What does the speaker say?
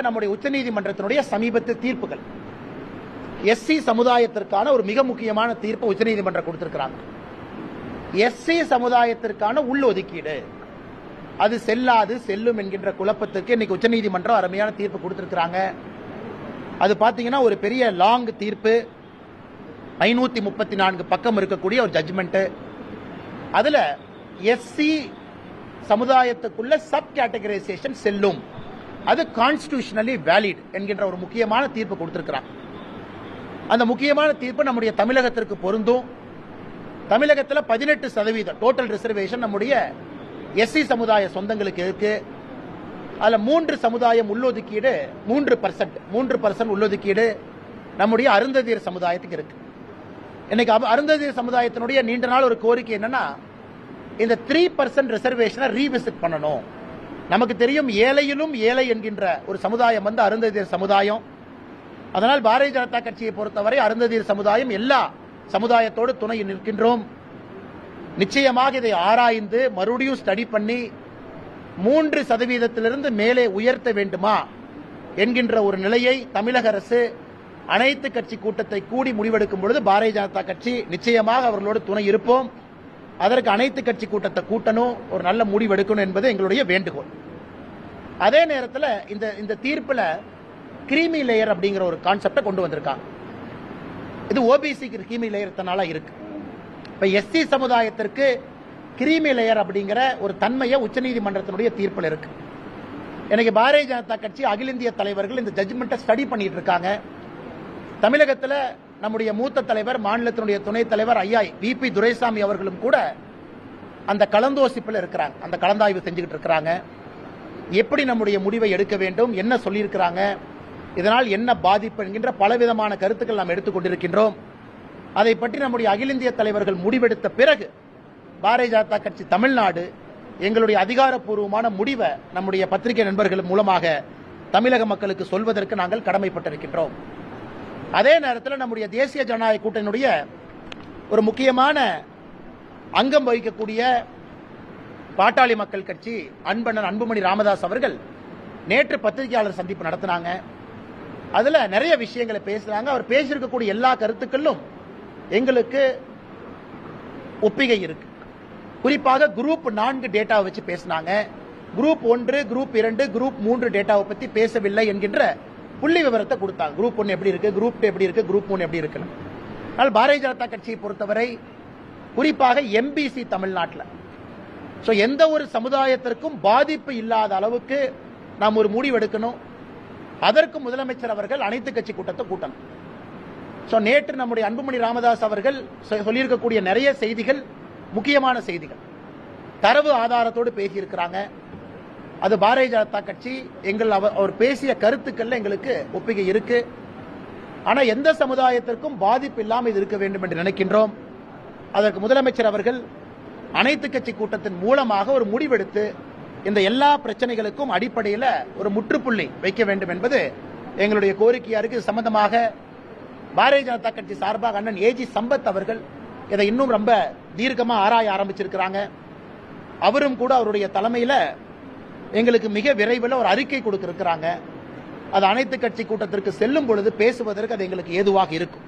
நம்முடைய உச்சநீதிமன்றத்தினுடைய சமீபத்திய தீர்ப்புகள் எஸ்சி சமுதாயத்திற்கான ஒரு மிக முக்கியமான தீர்ப்பு உச்சநீதிமன்றம் கொடுத்திருக்கிறாங்க. எஸ்சி சமுதாயத்திற்கான உள்ளொதுக்கீடு அது செல்லாது செல்லும் என்கின்ற குழப்பத்திற்கு இன்னைக்கு உச்சநீதிமன்றம் அருமையான தீர்ப்பு கொடுத்திருக்கிறாங்க. அது பாத்தீங்கன்னா ஒரு பெரிய லாங் தீர்ப்பு, 534 பக்கம் இருக்கக்கூடிய ஒரு ஜட்ஜ்மெண்ட். அதுல எஸ்சி சமுதாயத்துக்குள்ள சப் கேட்டகரைசேஷன் செல்லும், அது கான்ஸ்டிடியூஷனலி வேலிட் என்கின்ற ஒரு முக்கியமான தீர்ப்பு கொடுத்திருக்கிறாங்க. அந்த முக்கியமான தீர்ப்பு நம்முடைய தமிழகத்திற்கு பொருந்தும். தமிழகத்தில் 18% டோட்டல் ரிசர்வேஷன் நம்முடைய எஸ்சி சமுதாய சொந்தங்களுக்கு இருக்கு. அதுல 3 சமுதாயம் உள்ளொதுக்கீடு 3% உள்ளொதுக்கீடு நம்முடைய அருந்ததியர் சமுதாயத்துக்கு இருக்கு. இன்னைக்கு அருந்ததியர் சமுதாயத்தினுடைய நீண்ட நாள் ஒரு கோரிக்கை என்னன்னா, இந்த 3% ரிசர்வேஷனை ரீவிசிட் பண்ணணும். நமக்கு தெரியும் ஏழையிலும் ஏழை என்கின்ற ஒரு சமுதாயம் வந்து அருந்ததியர் சமுதாயம். அதனால் பாரதிய ஜனதா கட்சியை பொறுத்தவரை அருந்ததியர் சமுதாயம் எல்லா சமுதாயத்தோடு துணை நிற்கின்றோம். நிச்சயமாக இதை ஆராய்ந்து மறுபடியும் ஸ்டடி பண்ணி 3% மேலே உயர்த்த வேண்டுமா என்கின்ற ஒரு நிலையை தமிழக அரசு அனைத்து கட்சி கூட்டத்தை கூடி முடிவெடுக்கும் பொழுது பாரதிய ஜனதா கட்சி நிச்சயமாக அவர்களோடு துணை இருப்போம். அதற்கு அனைத்து கட்சி கூட்டத்தை கூட்டணும், ஒரு நல்ல முடிவெடுக்கணும் என்பது எங்களுடைய வேண்டுகோள். அதே நேரத்தில் இந்த தீர்ப்புல கிரீமி லேயர் அப்படிங்கிற ஒரு கான்செப்டை கொண்டு வந்திருக்காங்க. இது ஓபிசிக்கு கிரீமி லேயர் இருக்கு. இப்ப எஸ்சி சமுதாயத்திற்கு கிரீமி லேயர் அப்படிங்கிற ஒரு தன்மையை உச்சநீதிமன்றத்தினுடைய தீர்ப்பில் இருக்கு. எனக்கு பாரதிய ஜனதா கட்சி அகில இந்திய தலைவர்கள் இந்த ஜட்ஜ்மெண்ட்டை ஸ்டடி பண்ணிட்டு இருக்காங்க. தமிழகத்தில் நம்முடைய மூத்த தலைவர், மாநிலத்தினுடைய துணைத் தலைவர் ஐயா விபி துரைசாமி அவர்களும் கூட அந்த கலந்தோசிப்பில் இருக்கிறாங்க, அந்த கலந்தாய்வு செஞ்சுக்கிட்டு இருக்கிறாங்க. எப்படி நம்முடைய முடிவை எடுக்க வேண்டும், என்ன சொல்லியிருக்கிறாங்க, இதனால் என்ன பாதிப்பு என்கின்ற பலவிதமான கருத்துக்கள் நாம் எடுத்துக்கொண்டிருக்கின்றோம். அதை பற்றி நம்முடைய அகில இந்திய தலைவர்கள் முடிவெடுத்த பிறகு பாரதிய ஜனதா கட்சி தமிழ்நாடு எங்களுடைய அதிகாரப்பூர்வமான முடிவை நம்முடைய பத்திரிகை நண்பர்கள் மூலமாக தமிழக மக்களுக்கு சொல்வதற்கு நாங்கள் கடமைப்பட்டிருக்கின்றோம். அதே நேரத்தில் நம்முடைய தேசிய ஜனநாயக கூட்டணியுடைய ஒரு முக்கியமான அங்கம் வகிக்கக்கூடிய பாட்டாளி மக்கள் கட்சி அன்பண்ணன் அன்புமணி ராமதாஸ் அவர்கள் நேற்று பத்திரிகையாளர் சந்திப்பு நடத்தினாங்க. அதுல நிறைய விஷயங்களை பேசுறாங்க. அவர் பேசியிருக்கக்கூடிய எல்லா கருத்துக்களும் எங்களுக்கு ஒப்பிகை இருக்கு. குறிப்பாக குரூப் 4 டேட்டாவை வச்சு பேசினாங்க. குரூப் 1, குரூப் 2, குரூப் 3 டேட்டாவை பத்தி பேசவில்லை என்கின்ற புள்ளி விவரத்தை கொடுத்தாங்க. குரூப் 1 எப்படி இருக்கு, குரூப் 2 எப்படி இருக்கு, குரூப் 3 எப்படி இருக்கு. ஆனால் பாரதிய ஜனதா கட்சியை பொறுத்தவரை குறிப்பாக எம்பிசி தமிழ்நாட்டில் எந்த ஒரு சமுதாயத்திற்கும் பாதிப்பு இல்லாத அளவுக்கு நாம் ஒரு முடிவு எடுக்கணும். அதற்கு முதலமைச்சர் அவர்கள் அனைத்து கட்சி கூட்டத்தை கூட்டணும். நேற்று நம்முடைய அன்புமணி ராமதாஸ் அவர்கள் சொல்லியிருக்கக்கூடிய நிறைய செய்திகள் முக்கியமான செய்திகள், தரவு ஆதாரத்தோடு பேசியிருக்கிறாங்க. அது பாரதிய ஜனதா கட்சி அவர் பேசிய கருத்துக்கள்ல எங்களுக்கு ஒப்புகை இருக்கு. ஆனா எந்த சமுதாயத்திற்கும் பாதிப்பு இல்லாமல் இது இருக்க வேண்டும் என்று நினைக்கின்றோம். அதற்கு முதலமைச்சர் அவர்கள் அனைத்து கட்சி கூட்டத்தின் மூலமாக ஒரு முடிவெடுத்து இந்த எல்லா பிரச்சனைகளுக்கும் அடிப்படையில் ஒரு முற்றுப்புள்ளி வைக்க வேண்டும் என்பது எங்களுடைய கோரிக்கையா இருக்கு. இது சம்பந்தமாக பாரதிய ஜனதா கட்சி சார்பாக அண்ணன் ஏஜி சம்பத் அவர்கள் இதை இன்னும் ரொம்ப தீர்க்கமா ஆராய ஆரம்பிச்சிருக்கிறாங்க. அவரும் கூட அவருடைய தலைமையில் எங்களுக்கு மிக விரைவில் ஒரு அறிக்கை கொடுத்திருக்கிறாங்க. அது அனைத்து கட்சி கூட்டத்திற்கு செல்லும் பொழுது பேசுவதற்கு அது எங்களுக்கு ஏதுவாக இருக்கும்.